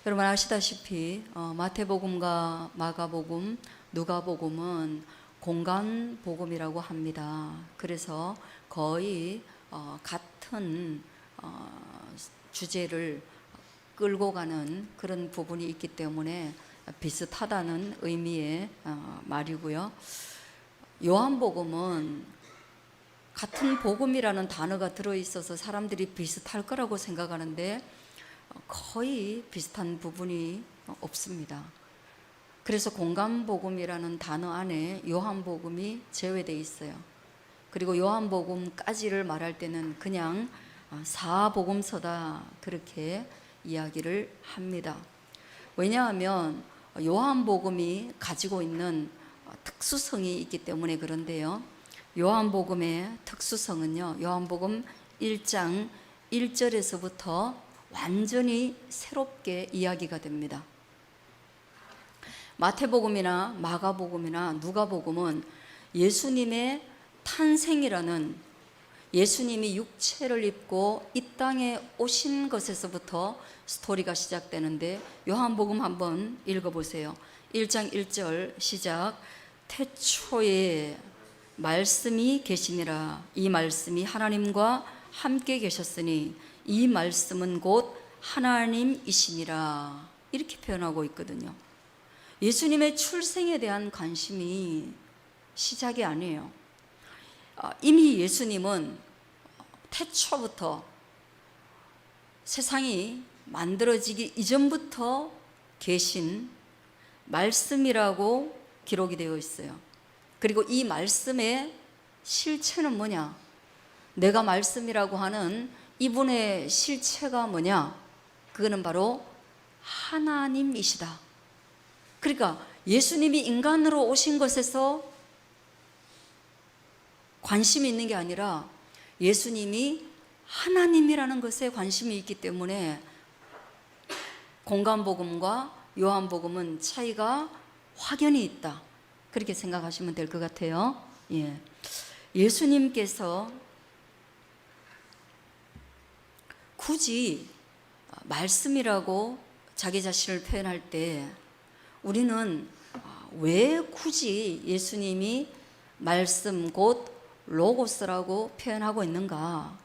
여러분 아시다시피 마태복음과 마가복음, 누가복음은 공간복음이라고 합니다. 그래서 거의 같은 주제를 끌고 가는 그런 부분이 있기 때문에 비슷하다는 의미의 말이고요. 요한복음은 같은 복음이라는 단어가 들어있어서 사람들이 비슷할 거라고 생각하는데 거의 비슷한 부분이 없습니다. 그래서 공간복음이라는 단어 안에 요한복음이 제외되어 있어요. 그리고 요한복음까지를 말할 때는 그냥 사복음서다 그렇게 이야기를 합니다. 왜냐하면 요한복음이 가지고 있는 특수성이 있기 때문에 그런데요. 요한복음의 특수성은요, 요한복음 1장 1절에서부터 완전히 새롭게 이야기가 됩니다. 마태복음이나 마가복음이나 누가복음은 예수님의 탄생이라는, 예수님이 육체를 입고 이 땅에 오신 것에서부터 스토리가 시작되는데, 요한복음 한번 읽어보세요. 1장 1절 시작. 태초에 말씀이 계시니라. 이 말씀이 하나님과 함께 계셨으니 이 말씀은 곧 하나님이시니라. 이렇게 표현하고 있거든요. 예수님의 출생에 대한 관심이 시작이 아니에요. 이미 예수님은 태초부터, 세상이 만들어지기 이전부터 계신 말씀이라고 기록이 되어 있어요. 그리고 이 말씀의 실체는 뭐냐? 내가 말씀이라고 하는 이분의 실체가 뭐냐? 그거는 바로 하나님이시다. 그러니까 예수님이 인간으로 오신 것에서 관심이 있는 게 아니라 예수님이 하나님이라는 것에 관심이 있기 때문에 공간복음과 요한복음은 차이가 확연히 있다. 그렇게 생각하시면 될 것 같아요. 예수님께서 굳이 말씀이라고 자기 자신을 표현할 때 우리는 왜 굳이 예수님이 말씀 곧 로고스라고 표현하고 있는가,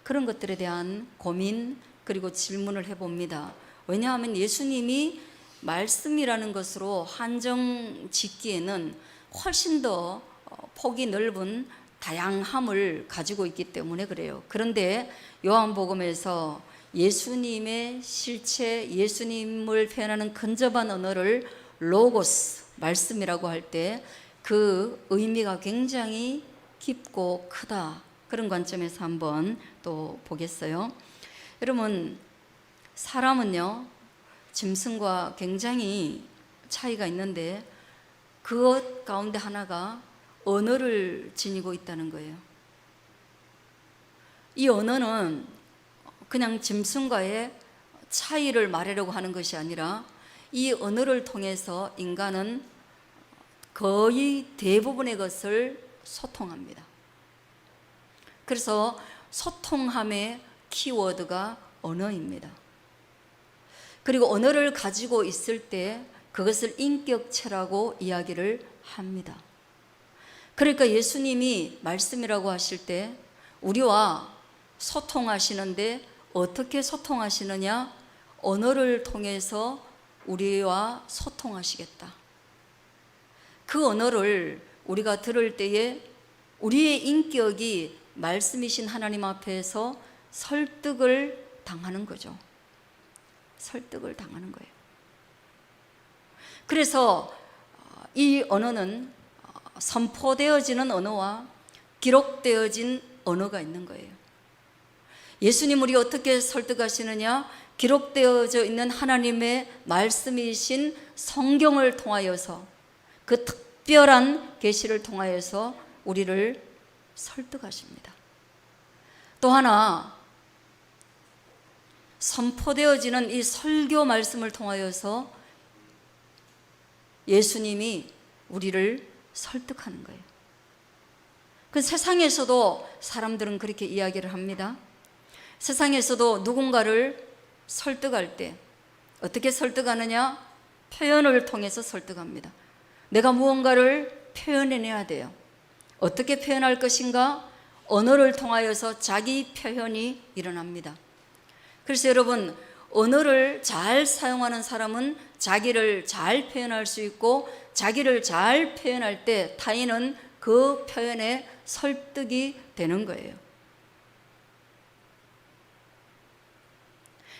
그런 것들에 대한 고민 그리고 질문을 해봅니다. 왜냐하면 예수님이 말씀이라는 것으로 한정 짓기에는 훨씬 더 폭이 넓은 다양함을 가지고 있기 때문에 그래요. 그런데 요한복음에서 예수님의 실체, 예수님을 표현하는 근접한 언어를 로고스, 말씀이라고 할 때 그 의미가 굉장히 깊고 크다. 그런 관점에서 한번 또 보겠어요. 여러분, 사람은요, 짐승과 굉장히 차이가 있는데 그것 가운데 하나가 언어를 지니고 있다는 거예요. 이 언어는 그냥 짐승과의 차이를 말하려고 하는 것이 아니라 이 언어를 통해서 인간은 거의 대부분의 것을 소통합니다. 그래서 소통함의 키워드가 언어입니다. 그리고 언어를 가지고 있을 때 그것을 인격체라고 이야기를 합니다. 그러니까 예수님이 말씀이라고 하실 때 우리와 소통하시는데 어떻게 소통하시느냐? 언어를 통해서 우리와 소통하시겠다. 그 언어를 우리가 들을 때에 우리의 인격이 말씀이신 하나님 앞에서 설득을 당하는 거죠. 설득을 당하는 거예요. 그래서 이 언어는 선포되어지는 언어와 기록되어진 언어가 있는 거예요. 예수님 우리 어떻게 설득하시느냐? 기록되어져 있는 하나님의 말씀이신 성경을 통하여서, 그 특별한 계시를 통하여서 우리를 설득하십니다. 또 하나, 선포되어지는 이 설교 말씀을 통하여서 예수님이 우리를 설득하는 거예요. 그 세상에서도 사람들은 그렇게 이야기를 합니다. 세상에서도 누군가를 설득할 때 어떻게 설득하느냐? 표현을 통해서 설득합니다. 내가 무언가를 표현해내야 돼요. 어떻게 표현할 것인가? 언어를 통하여서 자기 표현이 일어납니다. 그래서 여러분, 언어를 잘 사용하는 사람은 자기를 잘 표현할 수 있고, 자기를 잘 표현할 때 타인은 그 표현에 설득이 되는 거예요.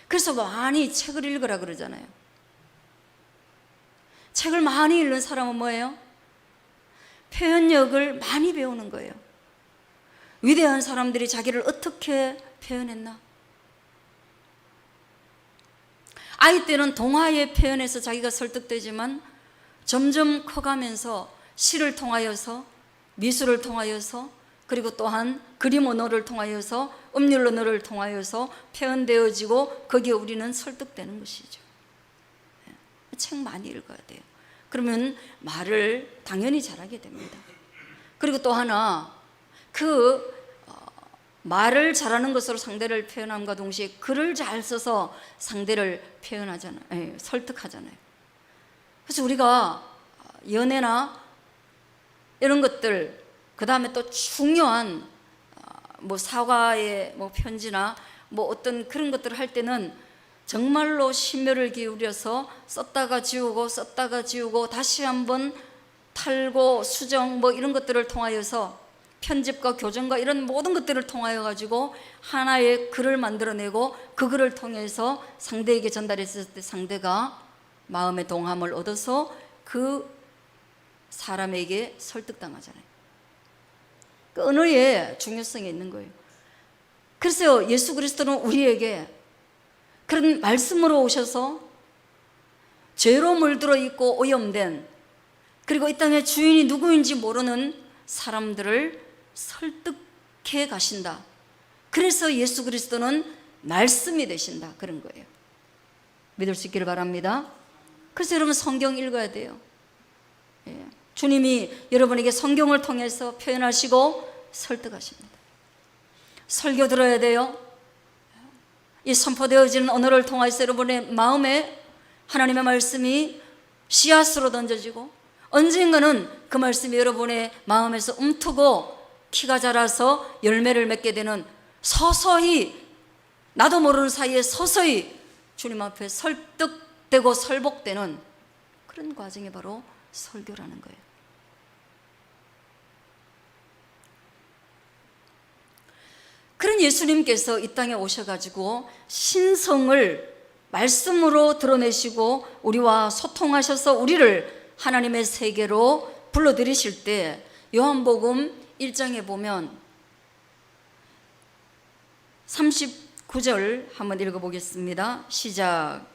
그래서 많이 책을 읽으라 그러잖아요. 책을 많이 읽는 사람은 뭐예요? 표현력을 많이 배우는 거예요. 위대한 사람들이 자기를 어떻게 표현했나? 아이 때는 동화의 표현에서 자기가 설득되지만 점점 커가면서 시를 통하여서, 미술을 통하여서, 그리고 또한 그림 언어를 통하여서, 음률 언어를 통하여서 표현되어지고 거기에 우리는 설득되는 것이죠. 책 많이 읽어야 돼요. 그러면 말을 당연히 잘하게 됩니다. 그리고 또 하나, 말을 잘하는 것으로 상대를 표현함과 동시에 글을 잘 써서 상대를 표현하잖아요. 설득하잖아요. 그래서 우리가 연애나 이런 것들, 그 다음에 또 중요한 사과의 편지나 어떤 그런 것들을 할 때는 정말로 심혈을 기울여서 썼다가 지우고 다시 한번 탈고 수정 이런 것들을 통하여서 편집과 교정과 이런 모든 것들을 통하여 가지고 하나의 글을 만들어내고 그 글을 통해서 상대에게 전달했을 때 상대가 마음의 동함을 얻어서 그 사람에게 설득당하잖아요. 그 언어의 중요성이 있는 거예요. 그래서 예수 그리스도는 우리에게 그런 말씀으로 오셔서 죄로 물들어 있고 오염된, 그리고 이 땅의 주인이 누구인지 모르는 사람들을 설득해 가신다. 그래서 예수 그리스도는 말씀이 되신다, 그런 거예요. 믿을 수 있기를 바랍니다. 그래서 여러분, 성경 읽어야 돼요. 주님이 여러분에게 성경을 통해서 표현하시고 설득하십니다. 설교 들어야 돼요. 이 선포되어지는 언어를 통해서 여러분의 마음에 하나님의 말씀이 씨앗으로 던져지고, 언젠가는 그 말씀이 여러분의 마음에서 움트고 키가 자라서 열매를 맺게 되는, 서서히, 나도 모르는 사이에 서서히 주님 앞에 설득되고 설복되는 그런 과정이 바로 설교라는 거예요. 그런 예수님께서 이 땅에 오셔가지고 신성을 말씀으로 드러내시고 우리와 소통하셔서 우리를 하나님의 세계로 불러들이실 때, 요한복음 1장에 보면 39절 한번 읽어보겠습니다. 시작.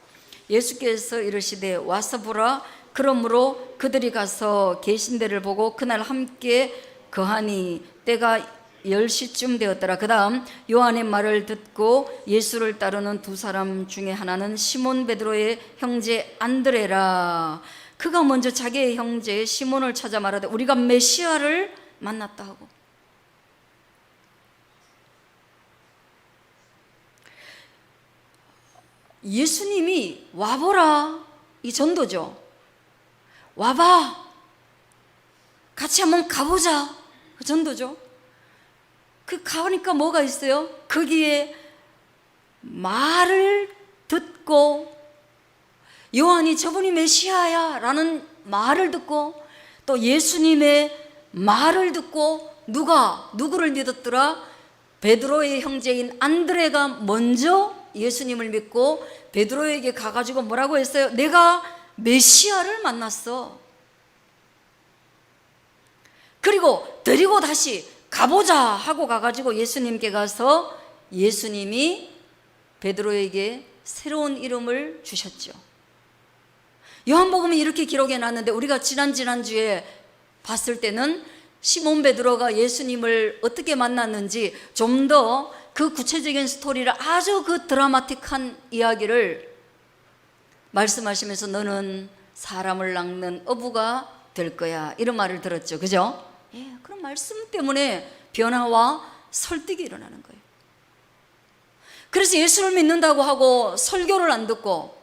예수께서 이르시되 와서 보라. 그러므로 그들이 가서 계신 데를 보고 그날 함께 거하니 때가 10시쯤 되었더라. 그 다음 요한의 말을 듣고 예수를 따르는 두 사람 중에 하나는 시몬 베드로의 형제 안드레라. 그가 먼저 자기의 형제 시몬을 찾아 말하되 우리가 메시아를 만났다 하고. 예수님이 와보라, 이 전도죠. 와봐, 같이 한번 가보자, 그 전도죠. 그 가니까 뭐가 있어요? 거기에 말을 듣고, 요한이 저분이 메시아야 라는 말을 듣고, 또 예수님의 말을 듣고, 누구를 믿었더라? 베드로의 형제인 안드레가 먼저 예수님을 믿고 베드로에게 가가지고 뭐라고 했어요? 내가 메시아를 만났어. 그리고 데리고 다시 가보자 하고 가가지고 예수님께 가서 예수님이 베드로에게 새로운 이름을 주셨죠. 요한복음이 이렇게 기록해 놨는데 우리가 지난주에 봤을 때는 시몬 베드로가 예수님을 어떻게 만났는지 좀 더 그 구체적인 스토리를, 아주 그 드라마틱한 이야기를 말씀하시면서 너는 사람을 낚는 어부가 될 거야, 이런 말을 들었죠. 그죠? 그런 말씀 때문에 변화와 설득이 일어나는 거예요. 그래서 예수를 믿는다고 하고 설교를 안 듣고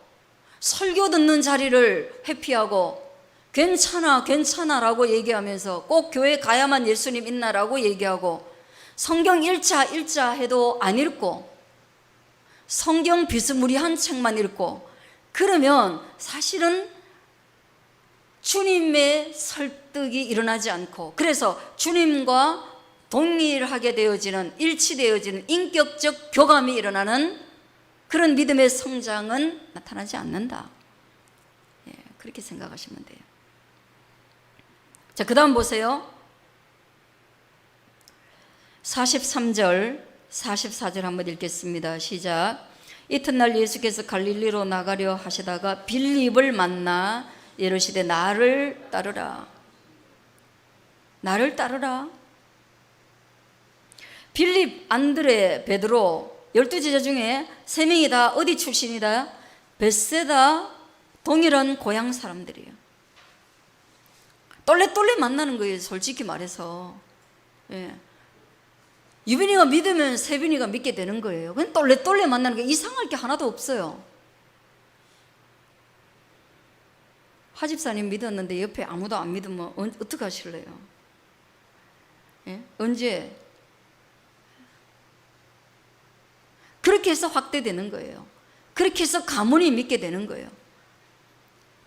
설교 듣는 자리를 회피하고 괜찮아 괜찮아라고 얘기하면서 꼭 교회 가야만 예수님 있나라고 얘기하고 성경 읽자 해도 안 읽고 성경 비스무리한 책만 읽고 그러면 사실은 주님의 설득이 일어나지 않고 그래서 주님과 동일하게 되어지는 일치되어지는 인격적 교감이 일어나는 그런 믿음의 성장은 나타나지 않는다. 예, 그렇게 생각하시면 돼요. 자, 그 다음 보세요. 43절 44절 한번 읽겠습니다. 시작. 이튿날 예수께서 갈릴리로 나가려 하시다가 빌립을 만나 이르시되 나를 따르라. 나를 따르라. 빌립, 안드레, 베드로 12제자 중에 3명이 다 어디 출신이다? 벳세다 동일한 고향 사람들이에요. 똘레똘레 만나는 거예요, 솔직히 말해서. 예. 유빈이가 믿으면 세빈이가 믿게 되는 거예요. 그냥 똘레똘레 만나는 게 이상할 게 하나도 없어요. 하집사님 믿었는데 옆에 아무도 안 믿으면 어떻게 하실래요? 예? 언제? 그렇게 해서 확대되는 거예요. 그렇게 해서 가문이 믿게 되는 거예요.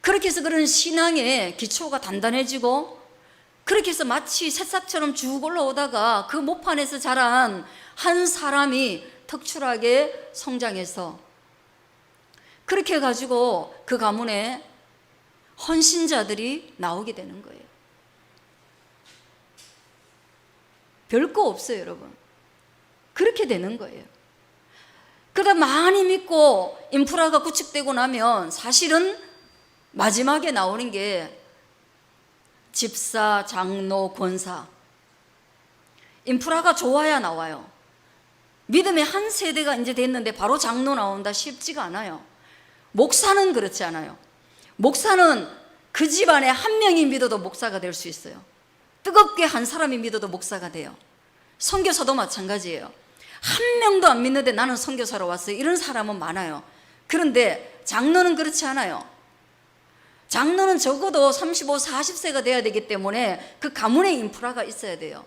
그렇게 해서 그런 신앙의 기초가 단단해지고 그렇게 해서 마치 새싹처럼 쭉 올라오다가 그 모판에서 자란 한 사람이 특출하게 성장해서 그렇게 해가지고 그 가문에 헌신자들이 나오게 되는 거예요. 별거 없어요, 여러분. 그렇게 되는 거예요. 그러다 많이 믿고 인프라가 구축되고 나면 사실은 마지막에 나오는 게 집사, 장로, 권사. 인프라가 좋아야 나와요. 믿음의 한 세대가 이제 됐는데 바로 장로 나온다 쉽지가 않아요. 목사는 그렇지 않아요. 목사는 그 집안에 한 명이 믿어도 목사가 될 수 있어요. 뜨겁게 한 사람이 믿어도 목사가 돼요. 선교사도 마찬가지예요. 한 명도 안 믿는데 나는 선교사로 왔어요. 이런 사람은 많아요. 그런데 장로는 그렇지 않아요. 장로는 적어도 35, 40세가 돼야 되기 때문에 그 가문의 인프라가 있어야 돼요.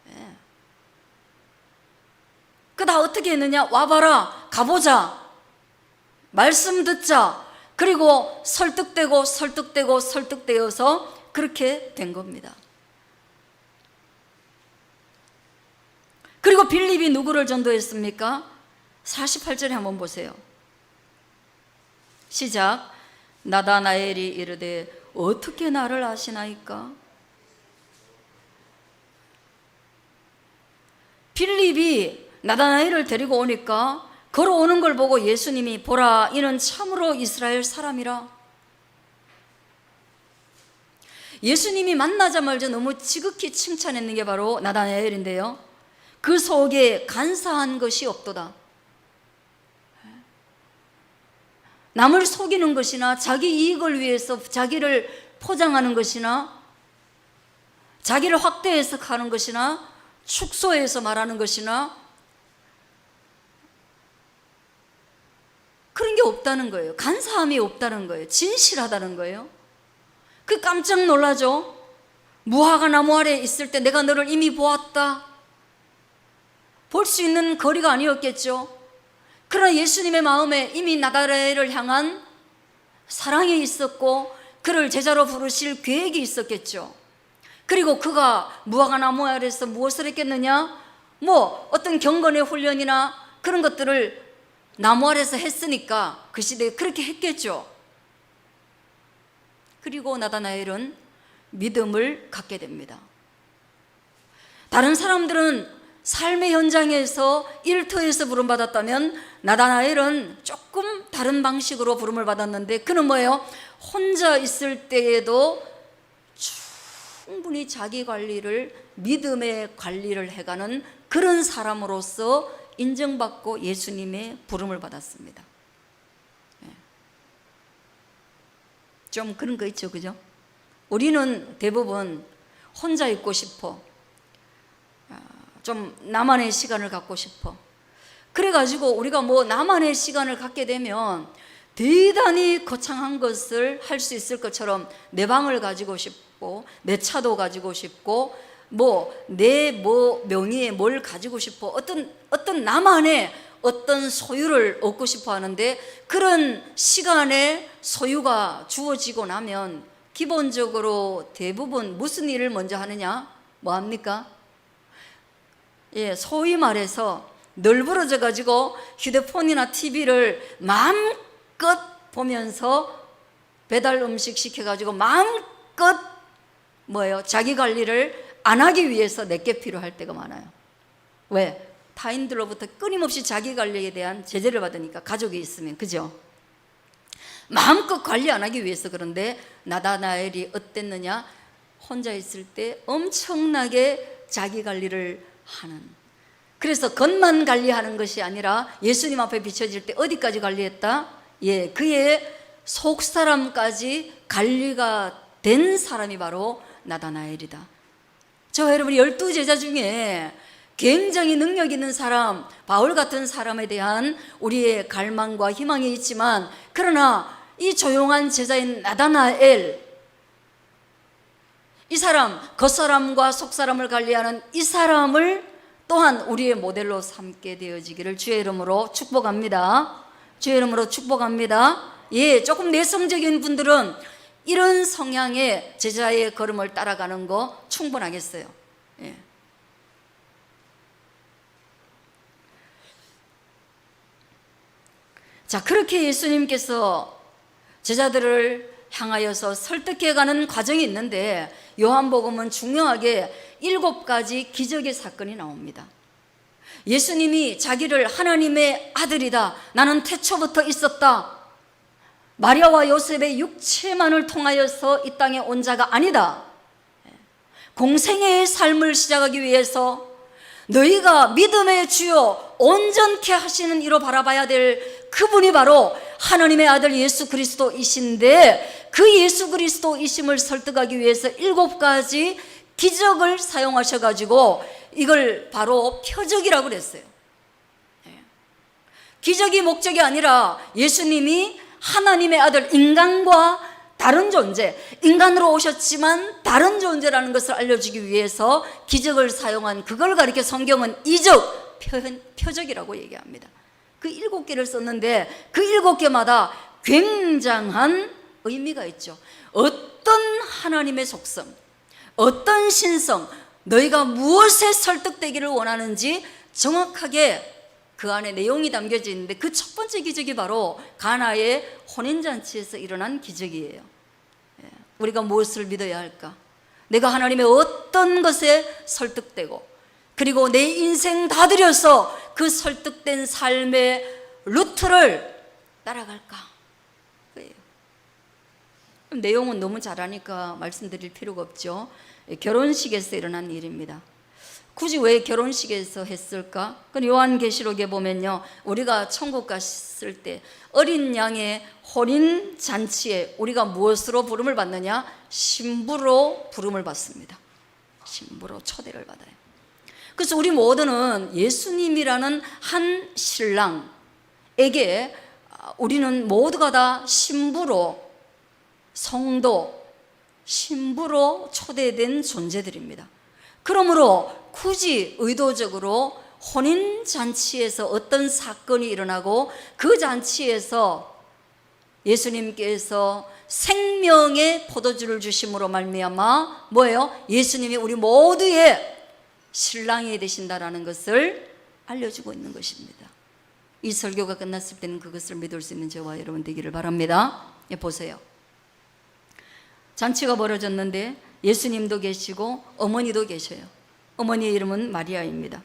예. 그다 어떻게 했느냐? 와봐라, 가보자, 말씀 듣자. 그리고 설득되어서 그렇게 된 겁니다. 그리고 빌립이 누구를 전도했습니까? 48절에 한번 보세요. 시작. 나다나엘이 이르되 어떻게 나를 아시나이까? 빌립이 나다나엘을 데리고 오니까 걸어오는 걸 보고 예수님이 보라 이는 참으로 이스라엘 사람이라. 예수님이 만나자마자 너무 지극히 칭찬했는 게 바로 나다나엘인데요. 그 속에 간사한 것이 없도다. 남을 속이는 것이나 자기 이익을 위해서 자기를 포장하는 것이나 자기를 확대 해석하는 것이나 축소해서 말하는 것이나 그런 게 없다는 거예요. 간사함이 없다는 거예요. 진실하다는 거예요. 그 깜짝 놀라죠. 무화과 나무 아래 있을 때 내가 너를 이미 보았다. 볼 수 있는 거리가 아니었겠죠. 그러나 예수님의 마음에 이미 나다나엘을 향한 사랑이 있었고 그를 제자로 부르실 계획이 있었겠죠. 그리고 그가 무화과 나무 아래에서 무엇을 했겠느냐? 어떤 경건의 훈련이나 그런 것들을 나무 아래에서 했으니까 그 시대에 그렇게 했겠죠. 그리고 나다나엘은 믿음을 갖게 됩니다. 다른 사람들은 삶의 현장에서 일터에서 부름받았다면 나다나엘은 조금 다른 방식으로 부름을 받았는데 그는 뭐예요? 혼자 있을 때에도 충분히 자기 관리를 믿음의 관리를 해가는 그런 사람으로서 인정받고 예수님의 부름을 받았습니다. 좀 그런 거 있죠, 그죠? 우리는 대부분 혼자 있고 싶어. 좀 나만의 시간을 갖고 싶어. 그래가지고 우리가 나만의 시간을 갖게 되면 대단히 거창한 것을 할 수 있을 것처럼 내 방을 가지고 싶고 내 차도 가지고 싶고 내 명의에 뭘 가지고 싶어 어떤 나만의 어떤 소유를 얻고 싶어 하는데, 그런 시간에 소유가 주어지고 나면 기본적으로 대부분 무슨 일을 먼저 하느냐? 뭐 합니까? 소위 말해서 널브러져 가지고 휴대폰이나 TV를 마음껏 보면서 배달 음식 시켜가지고 마음껏 자기 관리를 안 하기 위해서 내게 필요할 때가 많아요. 왜? 타인들로부터 끊임없이 자기 관리에 대한 제재를 받으니까, 가족이 있으면. 그죠? 마음껏 관리 안 하기 위해서. 그런데 나다나엘이 어땠느냐? 혼자 있을 때 엄청나게 자기 관리를 하는. 그래서 겉만 관리하는 것이 아니라 예수님 앞에 비춰질 때 어디까지 관리했다? 그의 속사람까지 관리가 된 사람이 바로 나다나엘이다. 저 여러분이 12제자 중에 굉장히 능력 있는 사람, 바울 같은 사람에 대한 우리의 갈망과 희망이 있지만, 그러나 이 조용한 제자인 나다나엘, 이 사람, 겉사람과 속사람을 관리하는 이 사람을 또한 우리의 모델로 삼게 되어지기를 주의 이름으로 축복합니다. 주의 이름으로 축복합니다. 조금 내성적인 분들은 이런 성향의 제자의 걸음을 따라가는 거 충분하겠어요. 자, 그렇게 예수님께서 제자들을 향하여서 설득해가는 과정이 있는데, 요한복음은 중요하게 7가지 기적의 사건이 나옵니다. 예수님이 자기를 하나님의 아들이다, 나는 태초부터 있었다, 마리아와 요셉의 육체만을 통하여서 이 땅에 온 자가 아니다, 공생애의 삶을 시작하기 위해서 너희가 믿음의 주요 온전케 하시는 이로 바라봐야 될 그분이 바로 하나님의 아들 예수 그리스도이신데, 그 예수 그리스도이심을 설득하기 위해서 7가지 기적을 사용하셔가지고 이걸 바로 표적이라고 그랬어요. 기적이 목적이 아니라 예수님이 하나님의 아들, 인간과 다른 존재, 인간으로 오셨지만 다른 존재라는 것을 알려주기 위해서 기적을 사용한, 그걸 가리켜 성경은 이적, 표적이라고 얘기합니다. 그 7개를 썼는데 그 7개마다 굉장한 의미가 있죠. 어떤 하나님의 속성, 어떤 신성, 너희가 무엇에 설득되기를 원하는지 정확하게 그 안에 내용이 담겨져 있는데, 그 첫 번째 기적이 바로 가나의 혼인잔치에서 일어난 기적이에요. 우리가 무엇을 믿어야 할까? 내가 하나님의 어떤 것에 설득되고, 그리고 내 인생 다 들여서 그 설득된 삶의 루트를 따라갈까? 그래요. 내용은 너무 잘 아니까 말씀드릴 필요가 없죠. 결혼식에서 일어난 일입니다. 굳이 왜 결혼식에서 했을까? 요한계시록에 보면요, 우리가 천국 갔을 때 어린 양의 혼인 잔치에 우리가 무엇으로 부름을 받느냐? 신부로 부름을 받습니다. 신부로 초대를 받아요. 그래서 우리 모두는 예수님이라는 한 신랑에게 우리는 모두가 다 신부로, 성도, 신부로 초대된 존재들입니다. 그러므로 굳이 의도적으로 혼인잔치에서 어떤 사건이 일어나고 그 잔치에서 예수님께서 생명의 포도주를 주심으로 말미암아 뭐예요? 예수님이 우리 모두의 신랑이 되신다라는 것을 알려주고 있는 것입니다. 이 설교가 끝났을 때는 그것을 믿을 수 있는 저와 여러분 되기를 바랍니다. 보세요. 잔치가 벌어졌는데 예수님도 계시고 어머니도 계셔요. 어머니의 이름은 마리아입니다.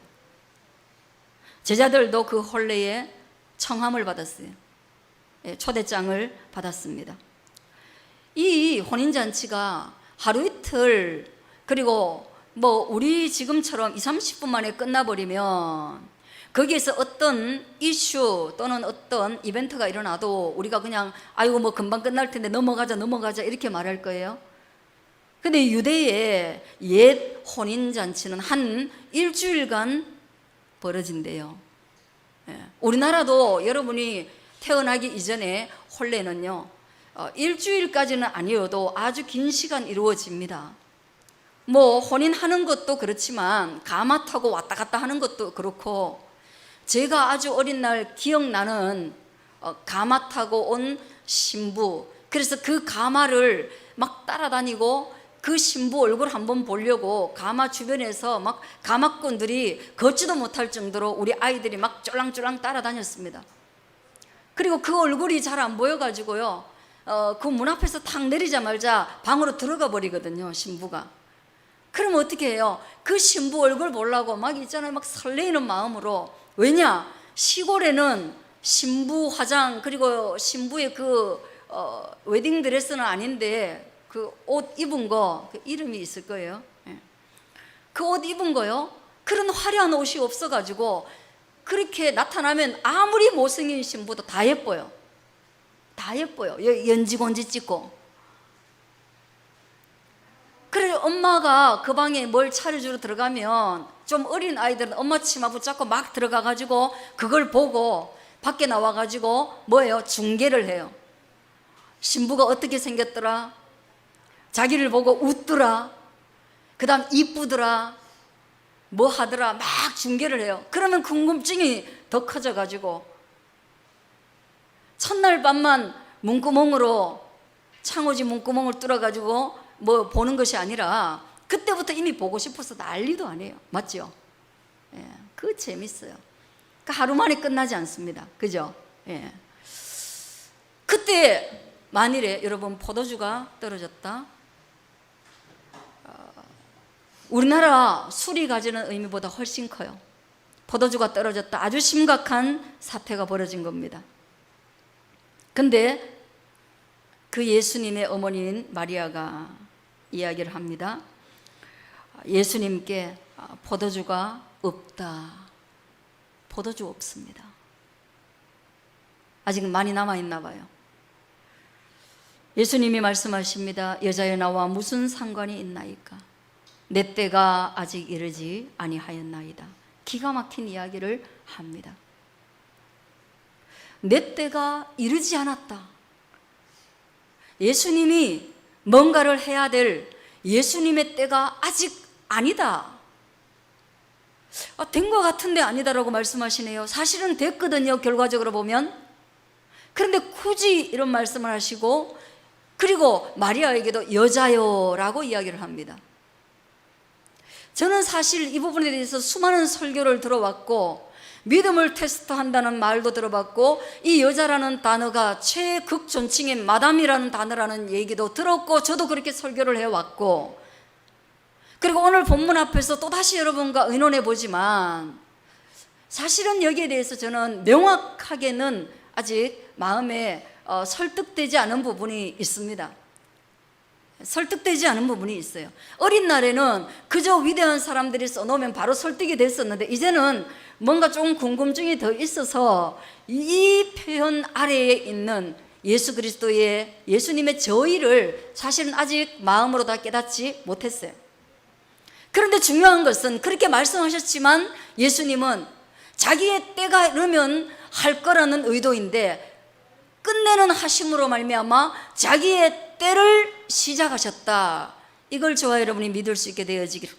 제자들도 그 혼례에 청함을 받았어요. 초대장을 받았습니다. 이 혼인잔치가 하루 이틀, 그리고 우리 지금처럼 20-30분 만에 끝나버리면 거기에서 어떤 이슈 또는 어떤 이벤트가 일어나도 우리가 그냥 아이고 금방 끝날 텐데 넘어가자 이렇게 말할 거예요. 근데 유대의 옛 혼인잔치는 한 일주일간 벌어진대요. 우리나라도 여러분이 태어나기 이전에 혼례는요, 일주일까지는 아니어도 아주 긴 시간 이루어집니다. 뭐 혼인하는 것도 그렇지만 가마 타고 왔다 갔다 하는 것도 그렇고, 제가 아주 어린 날 기억나는 가마 타고 온 신부, 그래서 그 가마를 막 따라다니고 그 신부 얼굴 한번 보려고 가마 주변에서 막 가마꾼들이 걷지도 못할 정도로 우리 아이들이 막 쫄랑쫄랑 따라다녔습니다. 그리고 그 얼굴이 잘 안 보여가지고요, 그 문 앞에서 탁 내리자마자 방으로 들어가 버리거든요, 신부가. 그럼 어떻게 해요? 그 신부 얼굴 보려고 막 있잖아요, 막 설레이는 마음으로. 왜냐? 시골에는 신부 화장, 그리고 신부의 그 웨딩 드레스는 아닌데 그 옷 입은 거, 그 이름이 있을 거예요. 그 옷 입은 거요, 그런 화려한 옷이 없어가지고 그렇게 나타나면 아무리 못생긴 신부도 다 예뻐요. 다 예뻐요. 연지곤지 찍고. 그래 엄마가 그 방에 뭘 차려주러 들어가면 좀 어린 아이들은 엄마 치마 붙잡고 막 들어가가지고 그걸 보고 밖에 나와가지고 뭐예요? 중계를 해요. 신부가 어떻게 생겼더라? 자기를 보고 웃더라? 그 다음 이쁘더라? 뭐 하더라? 막 중계를 해요. 그러면 궁금증이 더 커져가지고 첫날 밤만 문구멍으로, 창호지 문구멍을 뚫어가지고 뭐 보는 것이 아니라 그때부터 이미 보고 싶어서 난리도 아니에요. 맞죠? 예, 그거 재밌어요. 그러니까 하루 만에 끝나지 않습니다. 그죠? 예. 그때 만일에 여러분 포도주가 떨어졌다, 우리나라 술이 가지는 의미보다 훨씬 커요. 포도주가 떨어졌다, 아주 심각한 사태가 벌어진 겁니다. 근데 그 예수님의 어머니인 마리아가 이야기를 합니다. 예수님께 포도주가 없다. 포도주 없습니다. 아직 많이 남아있나 봐요. 예수님이 말씀하십니다. 여자여 나와 무슨 상관이 있나이까? 내 때가 아직 이르지 아니하였나이다. 기가 막힌 이야기를 합니다. 내 때가 이르지 않았다. 예수님이 뭔가를 해야 될 예수님의 때가 아직 아니다. 된 것 같은데 아니다라고 말씀하시네요. 사실은 됐거든요, 결과적으로 보면. 그런데 굳이 이런 말씀을 하시고, 그리고 마리아에게도 여자요라고 이야기를 합니다. 저는 사실 이 부분에 대해서 수많은 설교를 들어왔고 믿음을 테스트한다는 말도 들어봤고 이 여자라는 단어가 최극존칭의 마담이라는 단어라는 얘기도 들었고 저도 그렇게 설교를 해왔고, 그리고 오늘 본문 앞에서 또다시 여러분과 의논해 보지만 사실은 여기에 대해서 저는 명확하게는 아직 마음에 설득되지 않은 부분이 있습니다. 설득되지 않은 부분이 있어요. 어린 날에는 그저 위대한 사람들이 써놓으면 바로 설득이 됐었는데 이제는 뭔가 좀 궁금증이 더 있어서 이 표현 아래에 있는 예수 그리스도의, 예수님의 저의를 사실은 아직 마음으로 다 깨닫지 못했어요. 그런데 중요한 것은 그렇게 말씀하셨지만 예수님은 자기의 때가 이르면 할 거라는 의도인데 끝내는 하심으로 말미암아 자기의 때를 시작하셨다. 이걸 저와 여러분이 믿을 수 있게 되어지길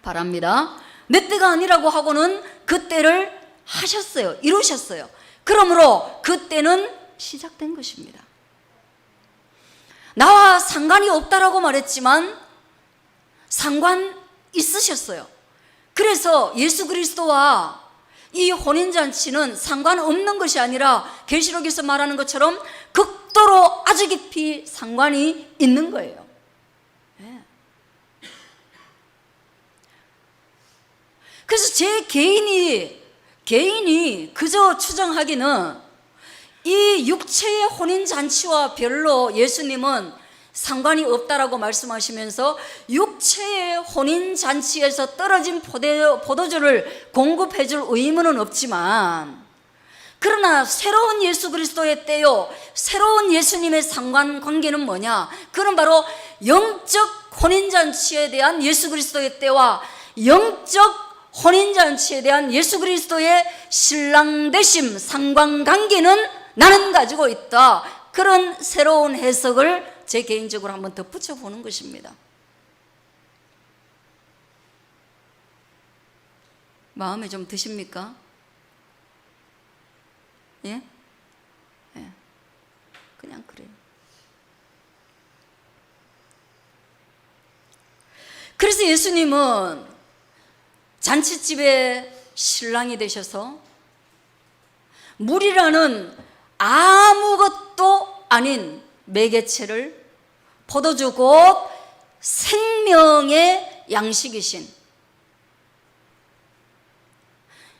바랍니다. 내 때가 아니라고 하고는 그 때를 하셨어요. 이루셨어요. 그러므로 그 때는 시작된 것입니다. 나와 상관이 없다라고 말했지만 상관 있으셨어요. 그래서 예수 그리스도와 이 혼인잔치는 상관없는 것이 아니라 계시록에서 말하는 것처럼 극도로 아주 깊이 상관이 있는 거예요. 네. 그래서 제 개인이 그저 추정하기는 이 육체의 혼인잔치와 별로 예수님은 상관이 없다라고 말씀하시면서 육체의 혼인잔치에서 떨어진 포도주를 공급해 줄 의무는 없지만, 그러나 새로운 예수 그리스도의 때요, 새로운 예수님의 상관관계는 뭐냐? 그건 바로 영적 혼인잔치에 대한 예수 그리스도의 때와 영적 혼인잔치에 대한 예수 그리스도의 신랑 되심 상관관계는 나는 가지고 있다. 그런 새로운 해석을 제 개인적으로 한번 덧붙여 보는 것입니다. 마음에 좀 드십니까? 예? 예. 그냥 그래요. 그래서 예수님은 잔치집에 신랑이 되셔서 물이라는 아무것도 아닌 매개체를 포도주 곧 생명의 양식이신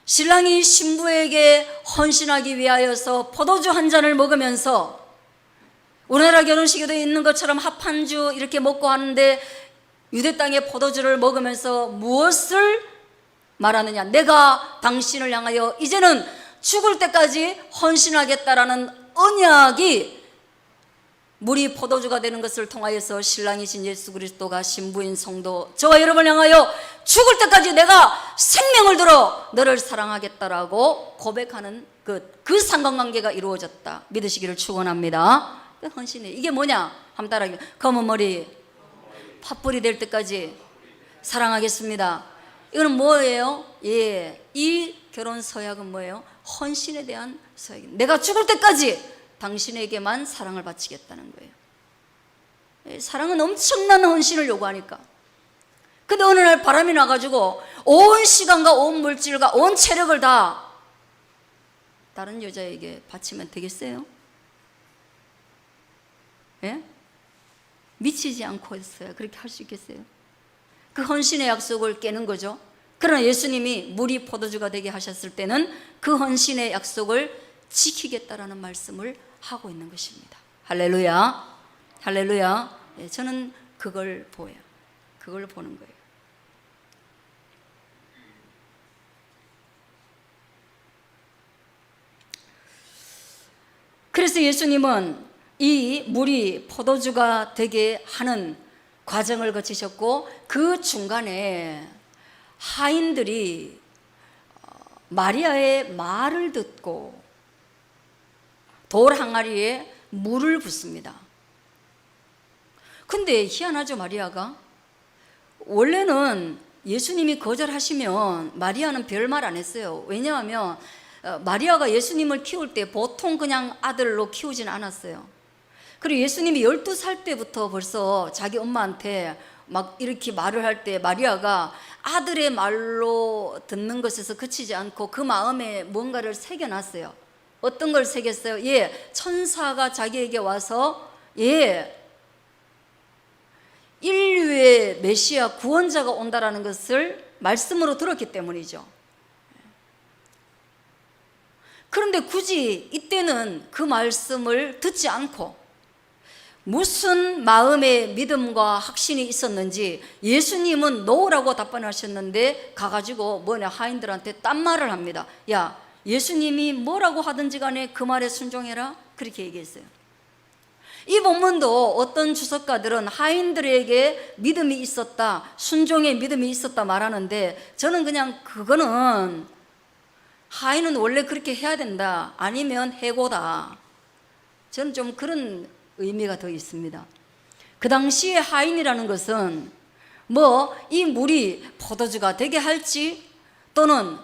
신랑이 신부에게 헌신하기 위하여서 포도주 한 잔을 먹으면서 우리나라 결혼식에도 있는 것처럼 합한주 이렇게 먹고 하는데 유대 땅의 포도주를 먹으면서 무엇을 말하느냐? 내가 당신을 향하여 이제는 죽을 때까지 헌신하겠다라는 언약이 물이 포도주가 되는 것을 통하여서 신랑이신 예수 그리스도가 신부인 성도 저와 여러분을 향하여 죽을 때까지 내가 생명을 들어 너를 사랑하겠다라고 고백하는 그 상관관계가 이루어졌다 믿으시기를 축원합니다. 헌신해. 이게 뭐냐? 한번 따라하기. 검은 머리 팥불이 될 때까지 사랑하겠습니다. 이거는 뭐예요? 예, 이 결혼 서약은 뭐예요? 헌신에 대한 서약입니다. 내가 죽을 때까지 당신에게만 사랑을 바치겠다는 거예요. 예, 사랑은 엄청난 헌신을 요구하니까. 근데 어느 날 바람이 나가지고 온 시간과 온 물질과 온 체력을 다 다른 여자에게 바치면 되겠어요? 예? 미치지 않고 있어요. 그렇게 할 수 있겠어요? 그 헌신의 약속을 깨는 거죠. 그러나 예수님이 물이 포도주가 되게 하셨을 때는 그 헌신의 약속을 지키겠다라는 말씀을 하고 있는 것입니다. 할렐루야, 할렐루야. 예, 저는 그걸 보여요. 그걸 보는 거예요. 그래서 예수님은 이 물이 포도주가 되게 하는 과정을 거치셨고 그 중간에 하인들이 마리아의 말을 듣고 돌 항아리에 물을 붓습니다. 근데 희한하죠. 마리아가 원래는 예수님이 거절하시면 마리아는 별말 안 했어요. 왜냐하면 마리아가 예수님을 키울 때 보통 그냥 아들로 키우진 않았어요. 그리고 예수님이 12살 때부터 벌써 자기 엄마한테 막 이렇게 말을 할 때 마리아가 아들의 말로 듣는 것에서 그치지 않고 그 마음에 뭔가를 새겨놨어요. 어떤 걸 새겼어요? 예, 천사가 자기에게 와서 예, 인류의 메시아 구원자가 온다라는 것을 말씀으로 들었기 때문이죠. 그런데 굳이 이때는 그 말씀을 듣지 않고 무슨 마음의 믿음과 확신이 있었는지 예수님은 노라고 답변하셨는데 가가지고 뭐냐 하인들한테 딴 말을 합니다. 야, 예수님이 뭐라고 하든지 간에 그 말에 순종해라, 그렇게 얘기했어요. 이 본문도 어떤 주석가들은 하인들에게 믿음이 있었다, 순종의 믿음이 있었다 말하는데 저는 그냥 그거는 하인은 원래 그렇게 해야 된다, 아니면 해고다. 저는 좀 그런 의미가 더 있습니다. 그 당시에 하인이라는 것은 뭐 이 물이 포도주가 되게 할지 또는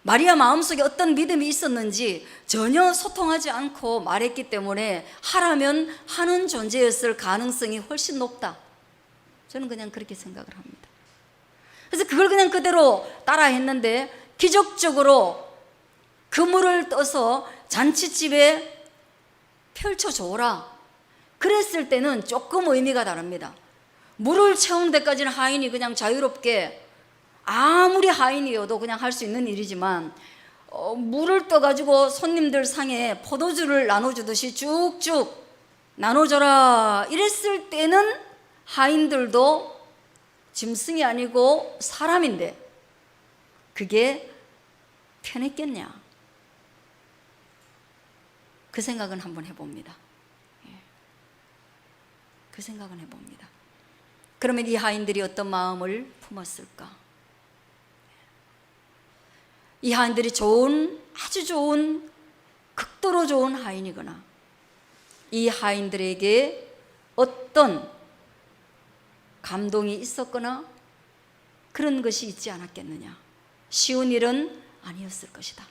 마리아 마음속에 어떤 믿음이 있었는지 전혀 소통하지 않고 말했기 때문에 하라면 하는 존재였을 가능성이 훨씬 높다. 저는 그냥 그렇게 생각을 합니다. 그래서 그걸 그냥 그대로 따라 했는데 기적적으로 그 물을 떠서 잔치집에 펼쳐줘라. 그랬을 때는 조금 의미가 다릅니다. 물을 채우는 데까지는 하인이 그냥 자유롭게 아무리 하인이어도 그냥 할 수 있는 일이지만 물을 떠가지고 손님들 상에 포도주를 나눠주듯이 쭉쭉 나눠줘라 이랬을 때는 하인들도 짐승이 아니고 사람인데 그게 편했겠냐, 그 생각은 한번 해봅니다. 그 생각은 해봅니다. 그러면 이 하인들이 어떤 마음을 품었을까? 이 하인들이 아주 좋은 극도로 좋은 하인이거나 이 하인들에게 어떤 감동이 있었거나 그런 것이 있지 않았겠느냐. 쉬운 일은 아니었을 것이다.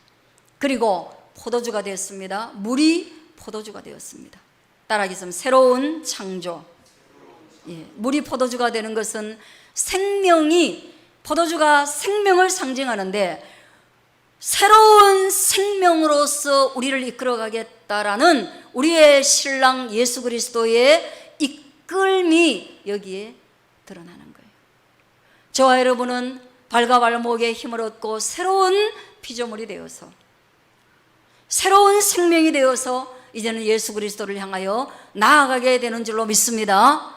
그리고 포도주가 되었습니다. 물이 포도주가 되었습니다. 따라하겠습니다. 새로운 창조. 물이 포도주가 되는 것은 생명이, 포도주가 생명을 상징하는데 새로운 생명으로서 우리를 이끌어가겠다라는 우리의 신랑 예수 그리스도의 이끌음이 여기에 드러나는 거예요. 저와 여러분은 발과 발목에 힘을 얻고 새로운 피조물이 되어서, 새로운 생명이 되어서 이제는 예수 그리스도를 향하여 나아가게 되는 줄로 믿습니다.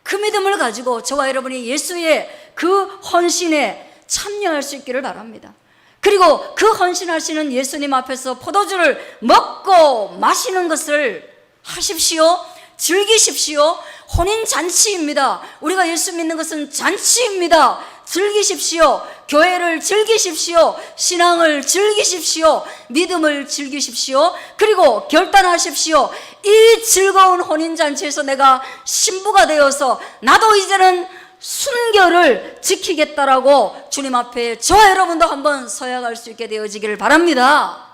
그 믿음을 가지고 저와 여러분이 예수의 그 헌신에 참여할 수 있기를 바랍니다. 그리고 그 헌신하시는 예수님 앞에서 포도주를 먹고 마시는 것을 하십시오. 즐기십시오. 혼인잔치입니다. 우리가 예수 믿는 것은 잔치입니다. 즐기십시오. 교회를 즐기십시오. 신앙을 즐기십시오. 믿음을 즐기십시오. 그리고 결단하십시오. 이 즐거운 혼인잔치에서 내가 신부가 되어서 나도 이제는 순결을 지키겠다라고 주님 앞에 저와 여러분도 한번 서약할 수 있게 되어지기를 바랍니다.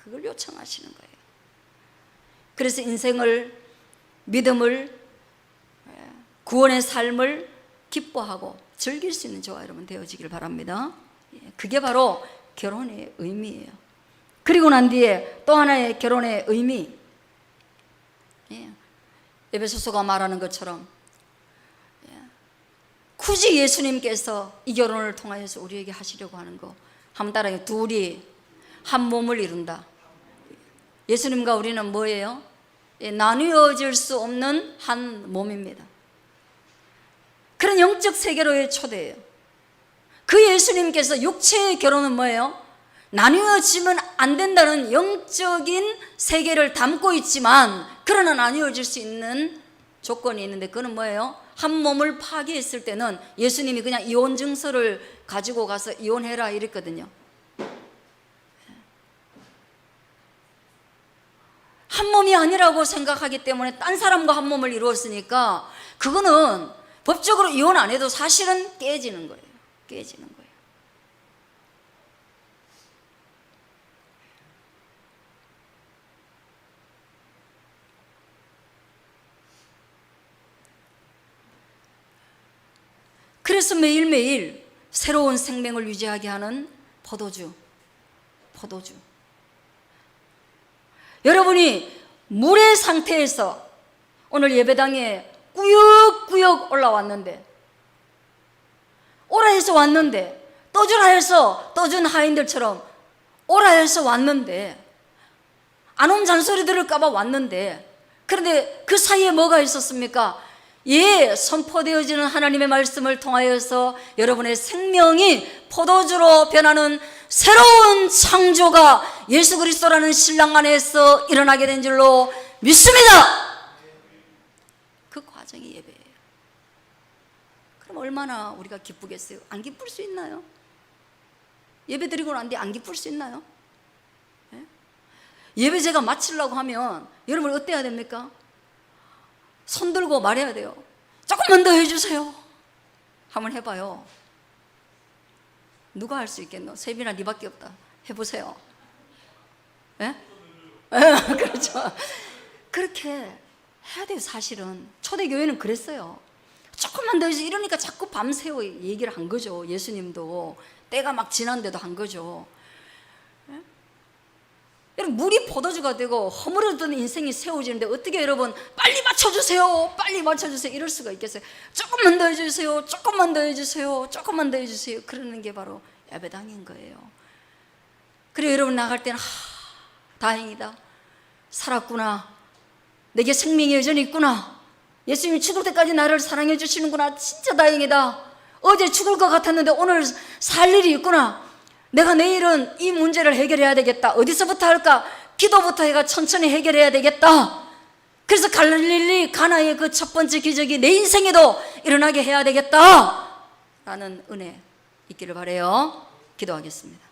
그걸 요청하시는 거예요. 그래서 인생을, 믿음을, 구원의 삶을 기뻐하고 즐길 수 있는 저와 여러분 되어지기를 바랍니다. 그게 바로 결혼의 의미예요. 그리고 난 뒤에 또 하나의 결혼의 의미, 에베소서가 말하는 것처럼 굳이 예수님께서 이 결혼을 통하여서 우리에게 하시려고 하는 거 한번 따라해요. 둘이 한 몸을 이룬다. 예수님과 우리는 뭐예요? 나누어질 수 없는 한 몸입니다. 그런 영적 세계로의 초대예요. 그 예수님께서 육체의 결혼은 뭐예요? 나누어지면 안 된다는 영적인 세계를 담고 있지만 그러나 나누어질 수 있는 조건이 있는데 그건 뭐예요? 한 몸을 파괴했을 때는 예수님이 그냥 이혼 증서를 가지고 가서 이혼해라 이랬거든요. 한 몸이 아니라고 생각하기 때문에 딴 사람과 한 몸을 이루었으니까 그거는 법적으로 이혼 안 해도 사실은 깨지는 거예요. 깨지는 거예요. 그래서 매일매일 새로운 생명을 유지하게 하는 포도주. 여러분이 물의 상태에서 오늘 예배당에 꾸역꾸역 올라왔는데, 오라 해서 왔는데, 떠주라 해서 떠준 하인들처럼 오라 해서 왔는데, 안 온 잔소리 들을까봐 왔는데, 그런데 그 사이에 뭐가 있었습니까? 선포되어지는 하나님의 말씀을 통하여서 여러분의 생명이 포도주로 변하는 새로운 창조가 예수 그리스도라는 신랑 안에서 일어나게 된 줄로 믿습니다. 그 과정이 예배예요. 그럼 얼마나 우리가 기쁘겠어요? 안 기쁠 수 있나요? 예배 드리고 난 뒤에 안 기쁠 수 있나요? 예배 제가 마치려고 하면 여러분 어때야 됩니까? 손 들고 말해야 돼요. 조금만 더 해주세요. 한번 해봐요. 누가 할 수 있겠노? 세빈아 니밖에 없다. 해보세요. 예? 그렇죠. 그렇게 해야 돼요. 사실은 초대교회는 그랬어요. 조금만 더 해주세요. 이러니까 자꾸 밤새워 얘기를 한 거죠. 예수님도 때가 막 지난데도 한 거죠. 여러분 물이 포도주가 되고 허물어던 인생이 세워지는데 어떻게 여러분 빨리 맞춰주세요, 빨리 맞춰주세요 이럴 수가 있겠어요? 조금만 더 해주세요, 조금만 더 해주세요, 조금만 더 해주세요. 그러는 게 바로 예배당인 거예요. 그래서 여러분 나갈 때는 다행이다, 살았구나, 내게 생명이 여전히 있구나, 예수님이 죽을 때까지 나를 사랑해 주시는구나, 진짜 다행이다, 어제 죽을 것 같았는데 오늘 살 일이 있구나, 내가 내일은 이 문제를 해결해야 되겠다. 어디서부터 할까? 기도부터 해가 천천히 해결해야 되겠다. 그래서 갈릴리 가나의 그 첫 번째 기적이 내 인생에도 일어나게 해야 되겠다 라는 은혜 있기를 바라요. 기도하겠습니다.